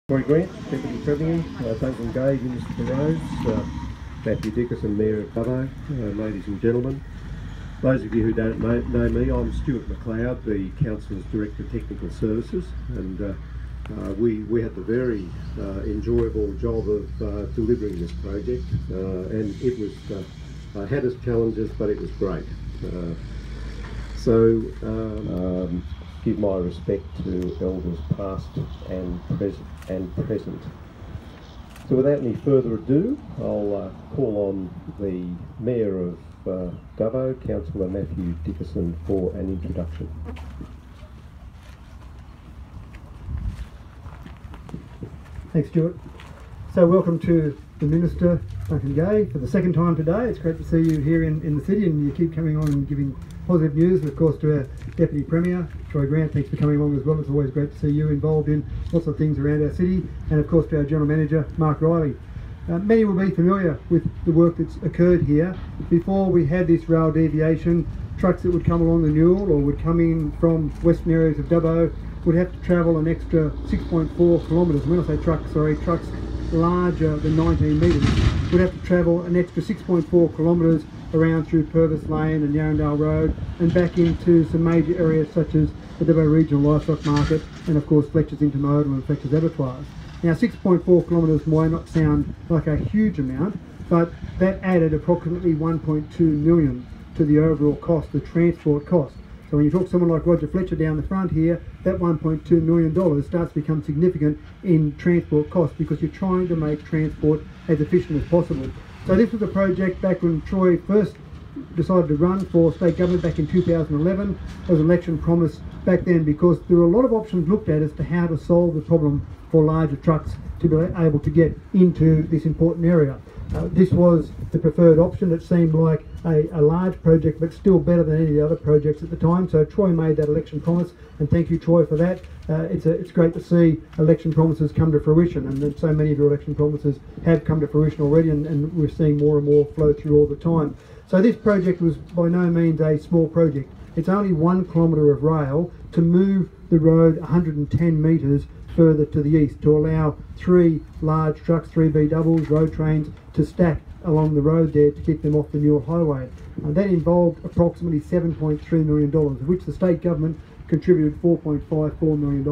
Troy Grant, Deputy Premier, Duncan Gay, Minister for Roads, Mathew Dickerson, Mayor of Dubbo, ladies and gentlemen. Those of you who don't know me, I'm Stuart McLeod, the Council's Director of Technical Services, and we had the very enjoyable job of delivering this project, and it was had its challenges, but it was great. Give my respect to elders past and present. So without any further ado, I'll call on the Mayor of Dubbo, Councillor Mathew Dickerson, for an introduction. Thanks, Stuart. So welcome to the Minister Duncan Gay for the second time today. It's great to see you here in the city, and you keep coming on and giving positive news. And of course to our Deputy Premier, Troy Grant, thanks for coming along as well. It's always great to see you involved in lots of things around our city. And of course to our General Manager, Mark Riley. Many will be familiar with the work that's occurred here. Before we had this rail deviation, trucks that would come along the Newell or would come in from western areas of Dubbo would have to travel an extra 6.4 kilometres. When I say trucks, sorry, trucks larger than 19 metres would have to travel an extra 6.4 kilometres around through Purvis Lane and Yarrandale Road and back into some major areas such as the Dubbo Regional Livestock Market and of course Fletcher's Intermodal and Fletcher's Abattoirs. Now 6.4 kilometres might not sound like a huge amount, but that added approximately 1.2 million to the overall cost, the transport cost. So when you talk to someone like Roger Fletcher down the front here, that $1.2 million starts to become significant in transport costs because you're trying to make transport as efficient as possible. So this was a project back when Troy first decided to run for state government back in 2011. There was an election promise back then because there were a lot of options looked at as to how to solve the problem for larger trucks to be able to get into this important area. This was the preferred option. It seemed like a large project, but still better than any of the other projects at the time. So Troy made that election promise, and thank you, Troy, for that. It's great to see election promises come to fruition, and that so many of your election promises have come to fruition already, and we're seeing more and more flow through all the time. So this project was by no means a small project. It's only 1 kilometre of rail to move the road 110 metres further to the east to allow 3 large trucks, 3 B doubles, road trains to stack along the road there to keep them off the Newell Highway. That involved approximately $7.3 million, of which the state government contributed $4.54 million,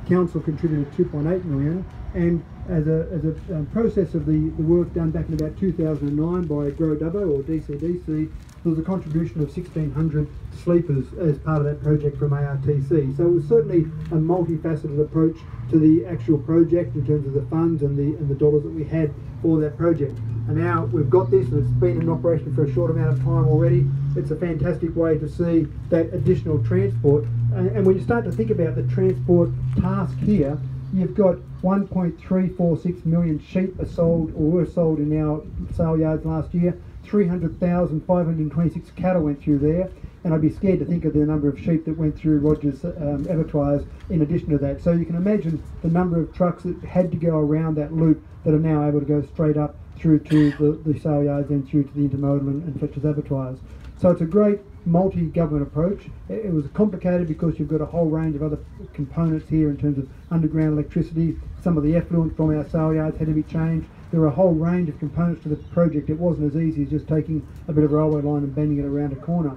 council contributed $2.8 million, and as a process of the work done back in about 2009 by Grow Dubbo or DCDC, there was a contribution of 1,600 sleepers as part of that project from ARTC. So it was certainly a multifaceted approach to the actual project in terms of the funds and the dollars that we had for that project. And now we've got this, and it's been in operation for a short amount of time already. It's a fantastic way to see that additional transport. And when you start to think about the transport task here, you've got 1.346 million sheep are sold or were sold in our sale yards last year. 300,526 cattle went through there, and I'd be scared to think of the number of sheep that went through Rogers abattoirs in addition to that. So you can imagine the number of trucks that had to go around that loop that are now able to go straight up through to the sale yards and through to the intermodal and Fletcher's abattoirs. So it's a great multi-government approach. It was complicated because you've got a whole range of other components here in terms of underground electricity. Some of the effluent from our sale yards had to be changed. There were a whole range of components to the project. It wasn't as easy as just taking a bit of railway line and bending it around a corner.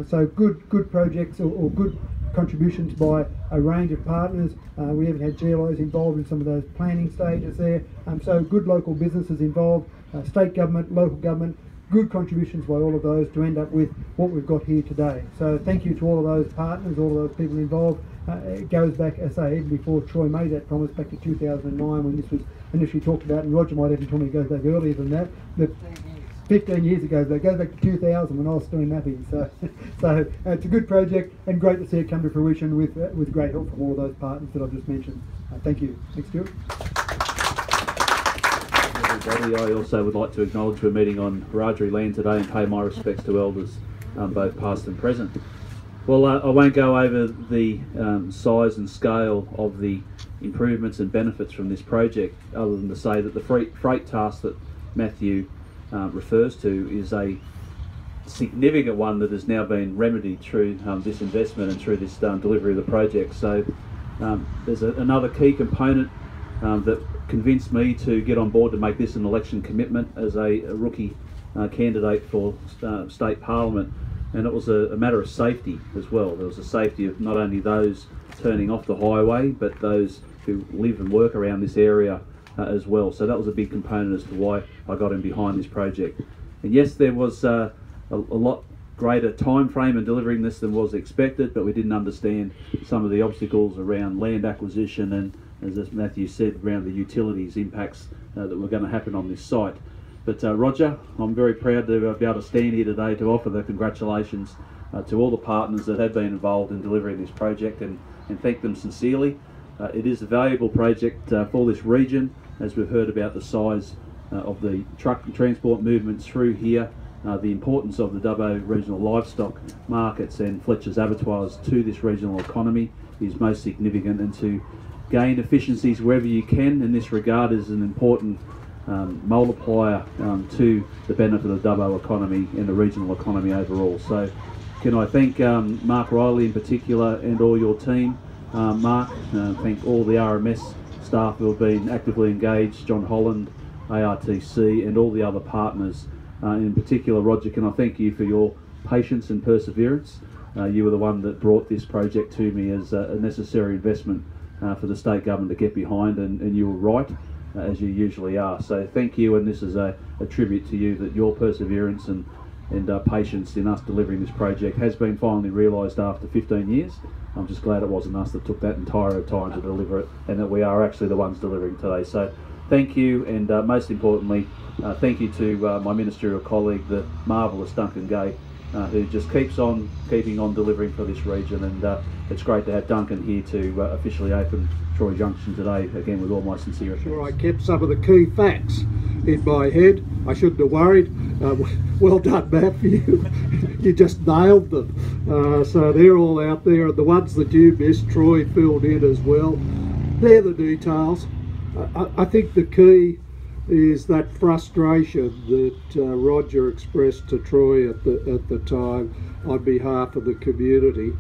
So good projects or good contributions by a range of partners. We even had GLOs involved in some of those planning stages there. So good local businesses involved, state government, local government, good contributions by all of those to end up with what we've got here today. So thank you to all of those partners, all of those people involved. It goes back, as I say, even before Troy made that promise back to 2009 when this was initially talked about, and Roger might even tell me it goes back earlier than that, but 15 years ago, but it goes back to 2000 when I was still in Mappy. So it's a good project and great to see it come to fruition with great help from all of those partners that I've just mentioned. Thank you. Thanks, Stuart. Everybody, I also would like to acknowledge we're meeting on Wiradjuri land today and pay my respects to elders, both past and present. Well, I won't go over the size and scale of the improvements and benefits from this project, other than to say that the freight task that Mathew refers to is a significant one that has now been remedied through this investment and through this delivery of the project. So there's another key component that convinced me to get on board to make this an election commitment as a rookie candidate for state parliament. And it was a matter of safety as well. There was a safety of not only those turning off the highway, but those who live and work around this area as well. So that was a big component as to why I got in behind this project. And yes, there was a lot greater time frame in delivering this than was expected, but we didn't understand some of the obstacles around land acquisition and, as Mathew said, around the utilities impacts that were going to happen on this site. But Roger, I'm very proud to be able to stand here today to offer the congratulations to all the partners that have been involved in delivering this project and thank them sincerely. It is a valuable project for this region, as we've heard about the size of the truck and transport movements through here, the importance of the Dubbo regional livestock markets and Fletcher's abattoirs to this regional economy is most significant, and to gain efficiencies wherever you can in this regard is an important multiplier to the benefit of the Dubbo economy and the regional economy overall. So can I thank Mark Riley in particular and all your team, Mark, thank all the RMS staff who have been actively engaged, John Holland, ARTC and all the other partners. In particular, Roger, can I thank you for your patience and perseverance. You were the one that brought this project to me as a necessary investment for the state government to get behind, and you were right, as you usually are. So thank you, and this is a tribute to you, that your perseverance and patience in us delivering this project has been finally realised after 15 years. I'm just glad it wasn't us that took that entire time to deliver it, and that we are actually the ones delivering today. So thank you, and most importantly, thank you to my ministerial colleague, the marvellous Duncan Gay, who just keeps on keeping on delivering for this region, and it's great to have Duncan here to officially open Troy Junction today, again with all my sincerity. Sure, I kept some of the key facts in my head. I shouldn't have worried. Well done, Matthew. You just nailed them. So they're all out there, and the ones that you missed, Troy filled in as well. They're the details. I think the key is that frustration that Roger expressed to Troy at the time on behalf of the community.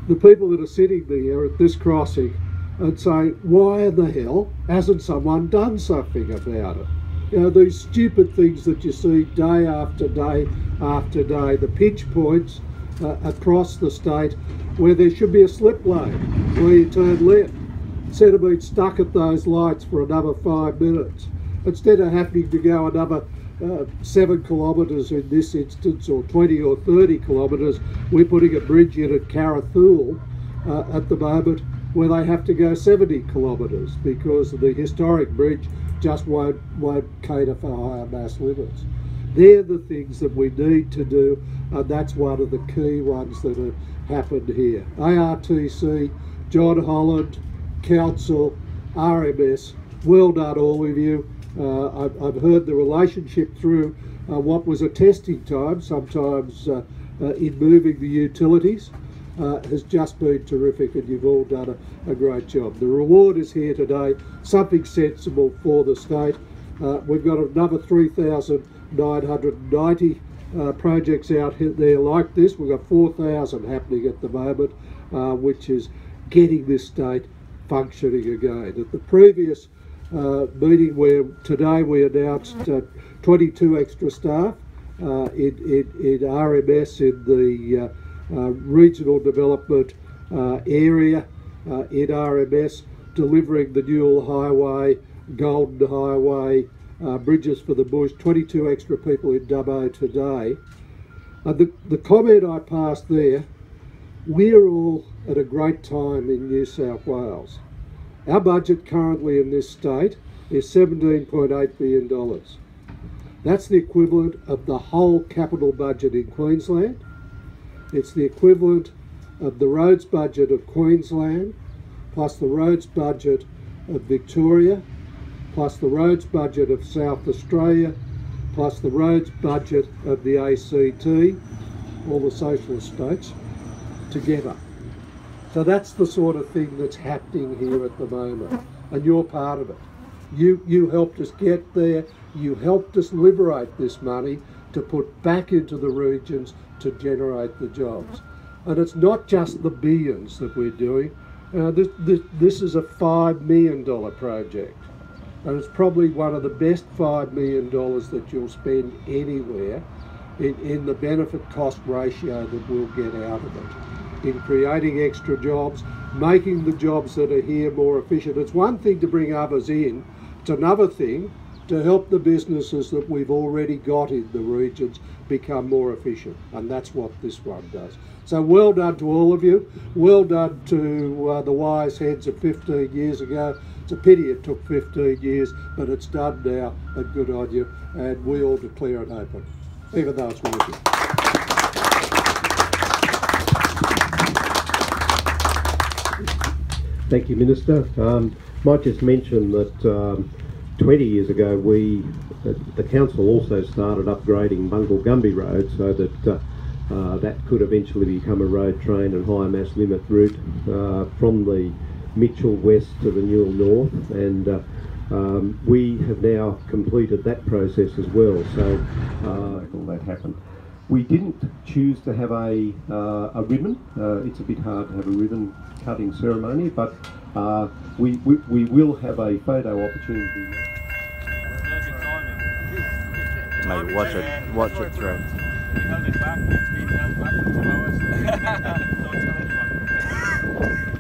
The people that are sitting there at this crossing and say, why in the hell hasn't someone done something about it? You know, these stupid things that you see day after day after day, the pinch points across the state where there should be a slip lane where you turn left, instead of being stuck at those lights for another 5 minutes. Instead of having to go another 7 kilometres in this instance, or 20 or 30 kilometres, we're putting a bridge in at Carrathool at the moment where they have to go 70 kilometres because the historic bridge just won't cater for higher mass limits. They're the things that we need to do, and that's one of the key ones that have happened here. ARTC, John Holland, Council, RMS, well done all of you. I've heard the relationship through what was a testing time, sometimes in moving the utilities, has just been terrific, and you've all done a great job. The reward is here today, something sensible for the state. We've got another 3,990 projects out there like this. We've got 4,000 happening at the moment, which is getting this state functioning again. At the previous meeting where today we announced 22 extra staff in RMS in the regional development area in RMS, delivering the Newell Highway, Golden Highway, Bridges for the Bush, 22 extra people in Dubbo today. The comment I passed there, we're all at a great time in New South Wales. Our budget currently in this state is $17.8 billion. That's the equivalent of the whole capital budget in Queensland. It's the equivalent of the roads budget of Queensland, plus the roads budget of Victoria, plus the roads budget of South Australia, plus the roads budget of the ACT, all the socialist states, together. So that's the sort of thing that's happening here at the moment, and you're part of it. You helped us get there, you helped us liberate this money to put back into the regions to generate the jobs. And it's not just the billions that we're doing, This is a $5 million project, and it's probably one of the best $5 million that you'll spend anywhere in the benefit cost ratio that we'll get out of it, in creating extra jobs, making the jobs that are here more efficient. It's one thing to bring others in, it's another thing to help the businesses that we've already got in the regions become more efficient, and that's what this one does. So well done to all of you, well done to the wise heads of 15 years ago. It's a pity it took 15 years, but it's done now, and good on you, and we all declare it open, even though it's working. Thank you, Minister. Might just mention that 20 years ago the council also started upgrading Bungle Gumby Road so that that could eventually become a road, train and high mass limit route from the Mitchell west to the Newell north, and we have now completed that process as well, so all that happened. We didn't choose to have a ribbon. It's a bit hard to have a ribbon cutting ceremony, but we will have a photo opportunity now. Maybe watch it through. We held it back, it's been held back for 2 hours. Don't tell anyone.